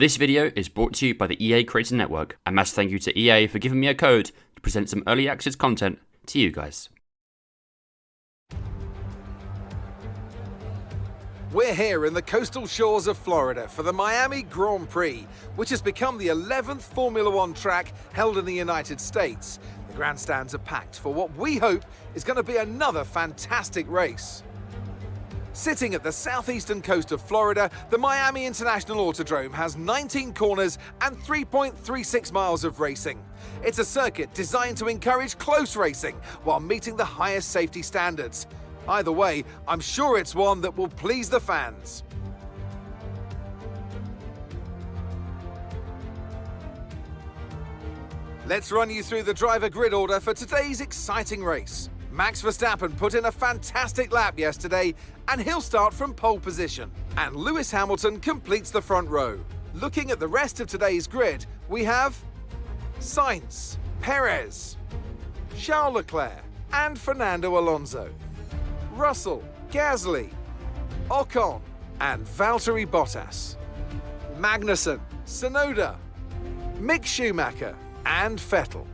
This video is brought to you by the EA Creator Network. A massive thank you to EA for giving me a code to present some early access content to you guys. We're here in the coastal shores of Florida for the Miami Grand Prix, which has become the 11th Formula One track held in the United States. The grandstands are packed for what we hope is going to be another fantastic race. Sitting at the southeastern coast of Florida, the Miami International Autodrome has 19 corners and 3.36 miles of racing. It's a circuit designed to encourage close racing while meeting the highest safety standards. Either way, I'm sure it's one that will please the fans. Let's run you through the driver grid order for today's exciting race. Max Verstappen put in a fantastic lap yesterday, and he'll start from pole position. And Lewis Hamilton completes the front row. Looking at the rest of today's grid, we have Sainz, Perez, Charles Leclerc, and Fernando Alonso. Russell, Gasly, Ocon, and Valtteri Bottas. Magnussen, Tsunoda, Mick Schumacher, and Vettel.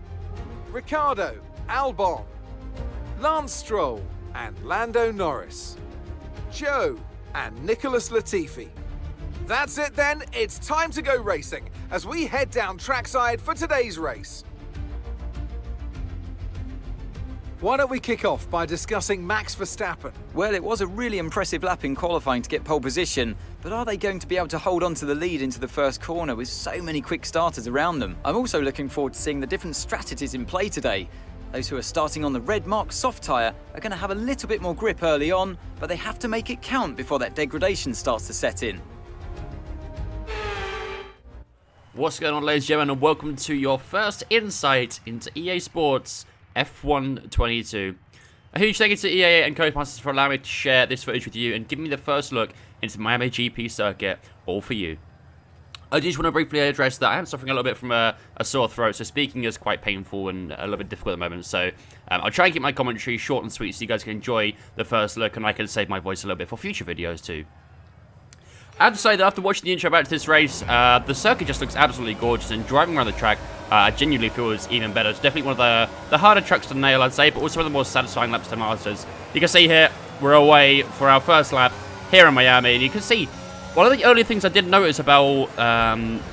Ricciardo, Albon, Lance Stroll, and Lando Norris. Joe, and Nicholas Latifi. That's it then, it's time to go racing as we head down trackside for today's race. Why don't we kick off by discussing Max Verstappen? Well, it was a really impressive lap in qualifying to get pole position, but are they going to be able to hold on to the lead into the first corner with so many quick starters around them? I'm also looking forward to seeing the different strategies in play today. Those who are starting on the red mark soft tyre are going to have a little bit more grip early on, but they have to make it count before that degradation starts to set in. What's going on, ladies and gentlemen, and welcome to your first insight into EA Sports F1 22. A huge thank you to EA and Codemasters for allowing me to share this footage with you and give me the first look into the Miami GP circuit, all for you. I just want to briefly address that I am suffering a little bit from a sore throat, so speaking is quite painful and a little bit difficult at the moment. So I'll try and keep my commentary short and sweet so you guys can enjoy the first look and I can save my voice a little bit for future videos too. I have to say that after watching the intro back to this race, the circuit just looks absolutely gorgeous, and driving around the track genuinely feels even better. It's definitely one of the harder tracks to nail, I'd say, but also one of the more satisfying laps to masters. You can see here, we're away for our first lap here in Miami, and you can see one of the only things I did notice about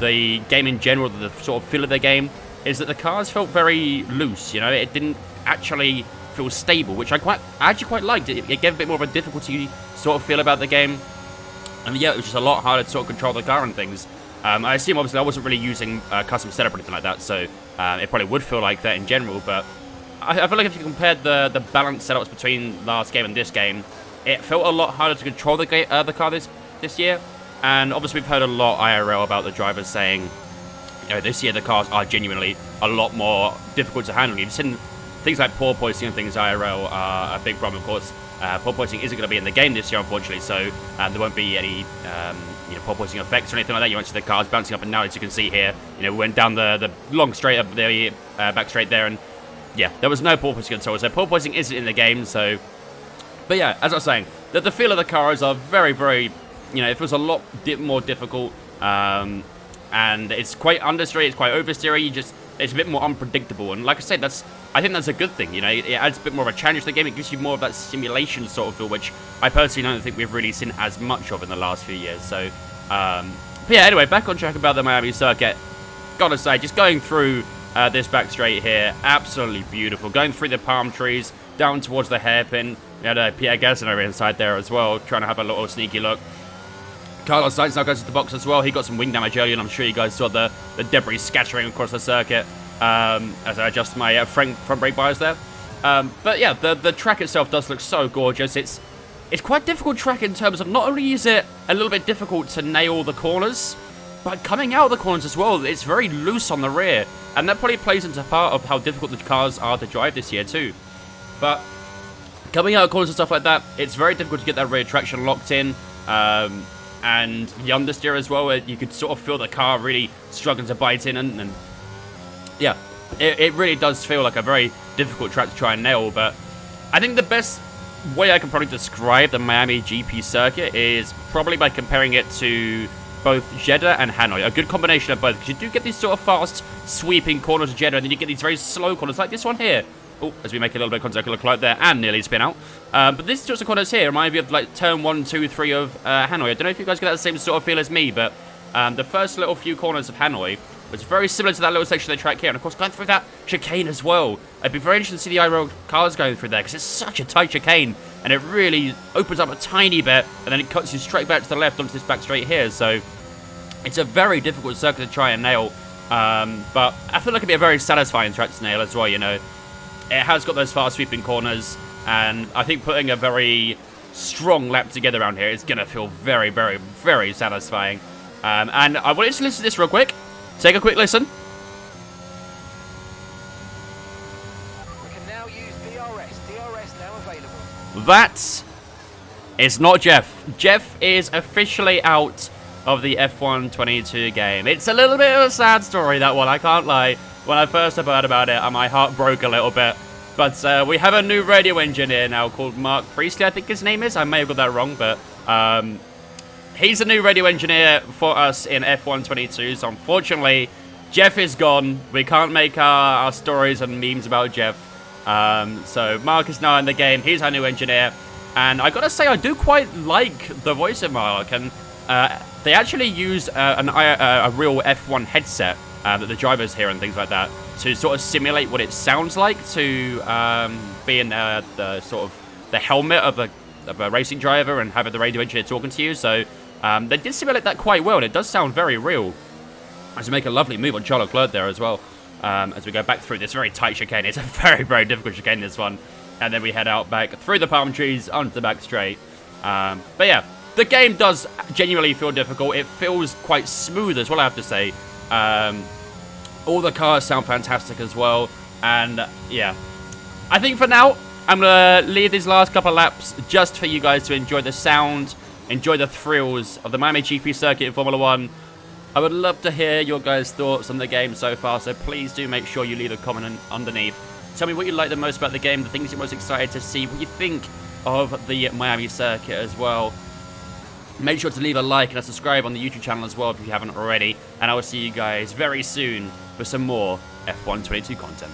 the game in general, the sort of feel of the game, is that the cars felt very loose. You know, it didn't actually feel stable, which I actually quite liked. It gave a bit more of a difficulty sort of feel about the game. And yeah, it was just a lot harder to sort of control the car and things. I assume, obviously, I wasn't really using custom setup or anything like that, so it probably would feel like that in general. But I feel like if you compared the balanced setups between last game and this game, it felt a lot harder to control the car this year. And obviously, we've heard a lot IRL about the drivers saying, you know, this year the cars are genuinely a lot more difficult to handle. You've seen things like pole posting and things IRL are a big problem, of course. Pole posting isn't going to be in the game this year, unfortunately, so there won't be any pole posting effects or anything like that. You won't see the cars bouncing up and down, as you can see here. You know, we went down the long straight up the back straight there, and yeah, there was no pole posting at all. So pole posting isn't in the game. So, but yeah, as I was saying, the feel of the cars are very, very, you know, it feels a lot more difficult, and it's quite understeery, it's quite oversteery. It's a bit more unpredictable, and like I said, I think that's a good thing. You know, it adds a bit more of a challenge to the game. It gives you more of that simulation sort of feel, which I personally don't think we've really seen as much of in the last few years. So, but yeah, anyway, back on track about the Miami circuit. Gotta say, just going through this back straight here, absolutely beautiful. Going through the palm trees, down towards the hairpin. We had Pierre Gasly over inside there as well, trying to have a little sneaky look. Carlos Sainz now goes to the box as well. He got some wing damage earlier, and I'm sure you guys saw the debris scattering across the circuit as I adjust my front brake bias there. But yeah, the track itself does look so gorgeous. It's quite a difficult track in terms of not only is it a little bit difficult to nail the corners, but coming out of the corners as well, it's very loose on the rear. And that probably plays into part of how difficult the cars are to drive this year too. But coming out of corners and stuff like that, it's very difficult to get that rear traction locked in. And the understeer as well, where you could sort of feel the car really struggling to bite in, and yeah, it really does feel like a very difficult track to try and nail. But I think the best way I can probably describe the Miami GP circuit is probably by comparing it to both Jeddah and Hanoi. A good combination of both, because you do get these sort of fast, sweeping corners of Jeddah, and then you get these very slow corners, like this one here. Oh, as we make a little bit of contact, look like there, and nearly spin out. But this sorts of corners here remind me of, like, turn 1, 2, 3 of Hanoi. I don't know if you guys get that same sort of feel as me, but the first little few corners of Hanoi was very similar to that little section of the track here. And, of course, going through that chicane as well. It'd be very interesting to see the iRoad cars going through there, because it's such a tight chicane, and it really opens up a tiny bit, and then it cuts you straight back to the left onto this back straight here. So it's a very difficult circuit to try and nail, but I feel like it'd be a very satisfying track to nail as well, you know. It has got those fast sweeping corners, and I think putting a very strong lap together around here is going to feel very, very, very satisfying. And I wanted to listen to this real quick. Take a quick listen. We can now use DRS. DRS now available. That is not Jeff. Jeff is officially out of the F1 22 game. It's a little bit of a sad story, that one, I can't lie. When I first heard about it, my heart broke a little bit. But we have a new radio engineer now called Mark Priestley, I think his name is. I may have got that wrong, but he's a new radio engineer for us in F1 22. So unfortunately, Jeff is gone. We can't make our stories and memes about Jeff. So Mark is now in the game. He's our new engineer. And I gotta say, I do quite like the voice of Mark. And they actually use a real F1 headset that the drivers hear and things like that to sort of simulate what it sounds like to be in the sort of the helmet of a racing driver and having the radio engineer talking to you. So they did simulate that quite well, and it does sound very real. As we make a lovely move on Charles Leclerc there as well, as we go back through this very tight chicane. It's a very, very difficult chicane, this one. And then we head out back through the palm trees onto the back straight. But yeah, the game does genuinely feel difficult. It feels quite smooth as well, I have to say. All the cars sound fantastic as well. And yeah, I think for now, I'm going to leave these last couple of laps just for you guys to enjoy the sound, enjoy the thrills of the Miami GP circuit in Formula 1. I would love to hear your guys' thoughts on the game so far, so please do make sure you leave a comment underneath. Tell me what you like the most about the game, the things you're most excited to see, what you think of the Miami circuit as well. Make sure to leave a like and a subscribe on the YouTube channel as well if you haven't already. And I will see you guys very soon for some more F1 22 content.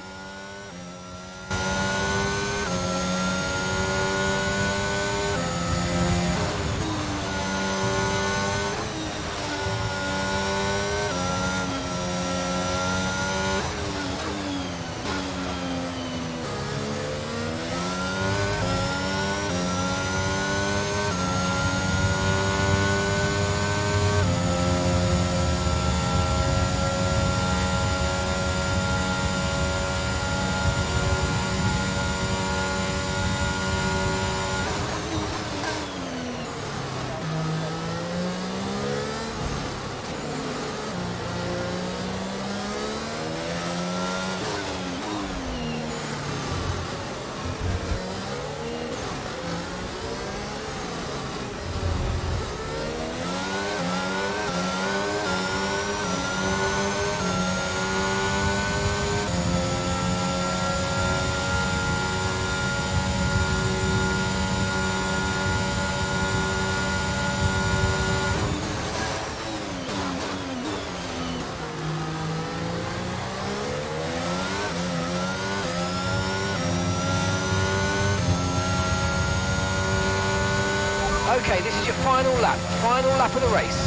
Okay, this is your final lap of the race.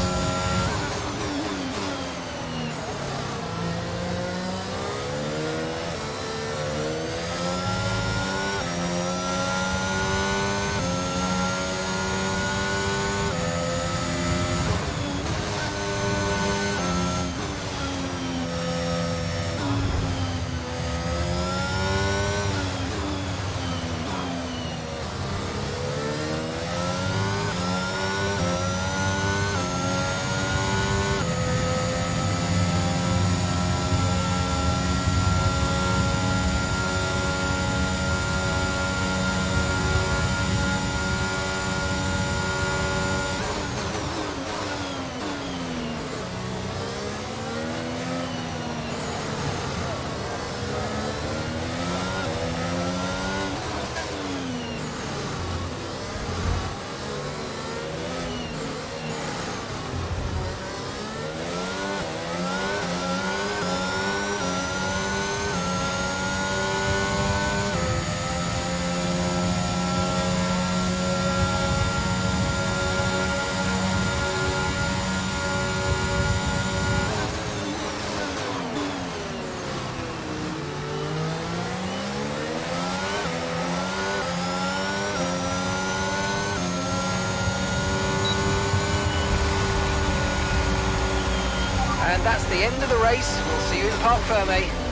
And that's the end of the race. We'll see you in Parc Ferme.